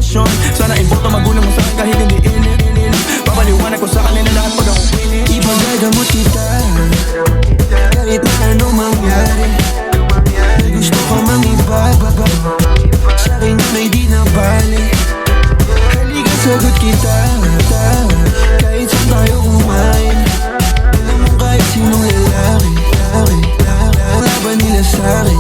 invention. Sana iboto magulang mo sa'kin kahit hindi init. Papaliwanag ko sa kanila lahat pag ako pinit. Ipagagamot kita kahit na anong mangyari. May gusto ka mang iba, sa'kin yun ay di na bali. Halika sagot kita kahit saan tayo kumain. Alam mo kahit sinong lalaki, laban nila sa'kin.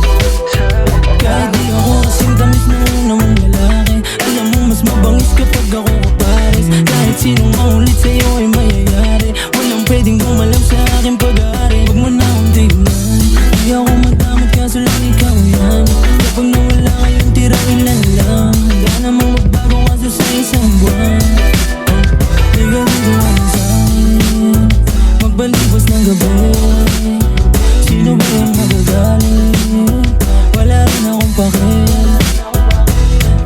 Kahit di ako kasing tamis ng unang lalaki, alam mo mas mabangis kapag ako kapares. Kahit sinong maulit sa'yo ay mayayari. Walang pwedeng gumalaw sa aking pag-aari. Huwag mo na akong tignan, di ako madamot kaso lang ikaw yan. Kapag nawala kayong tira ilan lang, handa namang magbago kaso sa isang buwan. Di ka dito ano sa'kin, magbalibos ng gabi. Sino ba yung magagaling? Wala rin akong pakil.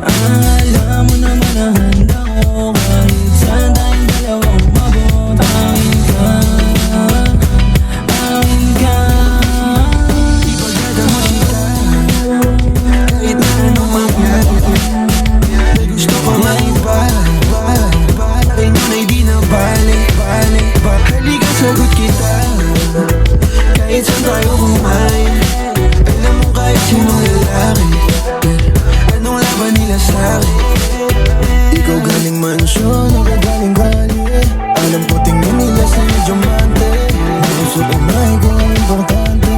Alam mo naman na handa ko kahit saan tayong dalawa umabot. Akin ka, akin ka. Ipagagamot kita kahit na anong mangyari. May gusto ka mang iba, sa'kin yun ay di na bali. Halika sagot kita kahit saan tayo kumain. Alam mo kahit sinong lalaki, anong laban nila sa'kin. Ikaw galing mansyon, ako galing kalye. Alam ko tingin nila sa'yo diamante. Mausap umay ko ang importante,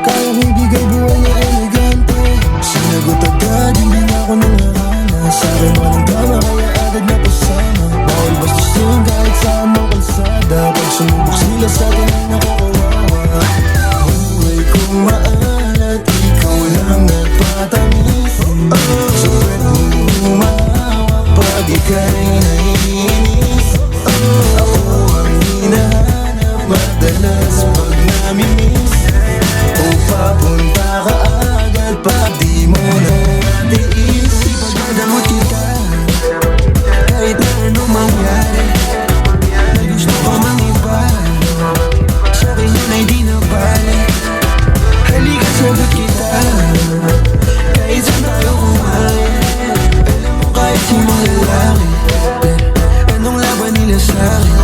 kayang ibigay buhay niya elegante. Sinagot agad, hindi na ako nangarana. Sa'kin walang drama, kaya agad na pasama. Bawal bastusin kahit saan mo kalsada. Pag sumubok sila sa'kin ay nakukawawa. Buhay kong maalat, ikaw lang nagpatamis. So ba't mo humahawak pag ika'y naiinis? Ako ang hinahanap madalas pag namimiss. O papunta ka agad pag di mo na matiis. Ipagagamot kita kahit na anong mangyari. May gusto ka mang iba, sa'kin yun ay di na bali. Halika sagot kita kahit saan tayo kumain. Alam mo kahit sinong lalaki, anong laban nila sa'kin.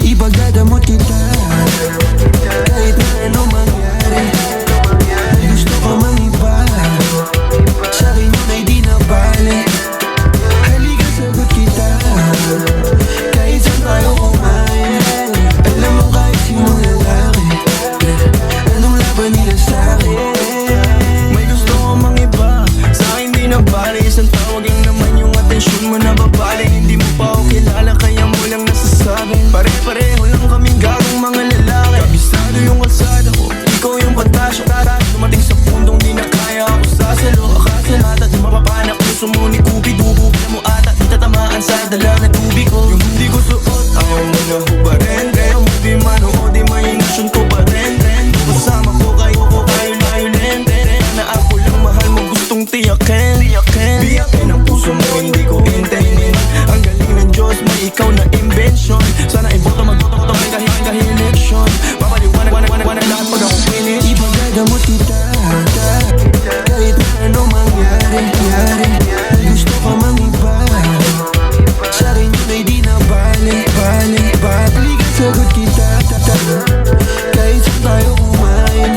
Ipagagamot kita kahit na anong mangyari. May gusto ka mang iba, sa'kin yun ay di na bali. Halika sagot kita kahit saan tayo kumain. Alam mo kahit sinong lalaki, anong laban nila sa'kin. May gusto ko mang iba, sa'kin di na bali. Isang tawag lang naman yung atensyon mo na babaling. Hindi mo pa ako kilala kaya mo lang nasasabing pare-pareho lang kaming gagong mga lalaki. Kabisado yung kalsada ko, ikaw yung patasyo. Dumating sa pundong di na kaya ako sasalo. Akasa lahat at mapapana puso mo ni Kubi-dubo. Alam mo ata di tatamaan sa dala na tubig ko. Yung hindi ko suot, ayaw mo na hubarin. Ayaw mo di manood, di may inasyon ko pa rin. Kasama ko kayo layo-layo-len. Na ako lang mahal mo gustong tiyakin. Biyakin ang puso mo, hindi ko intayin. Ang galing ng Diyos, may ikaw na invention. Sana iboto magboto kahit election. Papaliwanag lahat pag ako pinit. Ipagagamot kita kahit na anong mangyari. May gusto ka mang iba, sa'kin yun ay di na bali. Halika sagot kita kahit saan tayo kumain.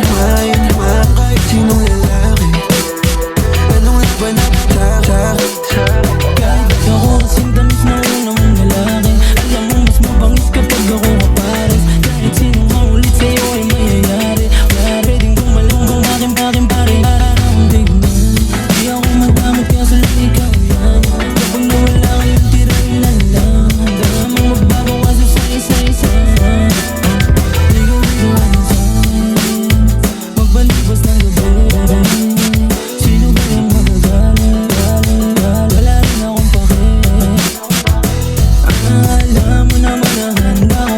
Kahit sinong lalaki, anong laban na sa'kin. Kahit ako kasing tamis ng unang lalaki, alam mo mas mabangis kapag ako kapares. Kahit sinong maulit alam mo naman na handa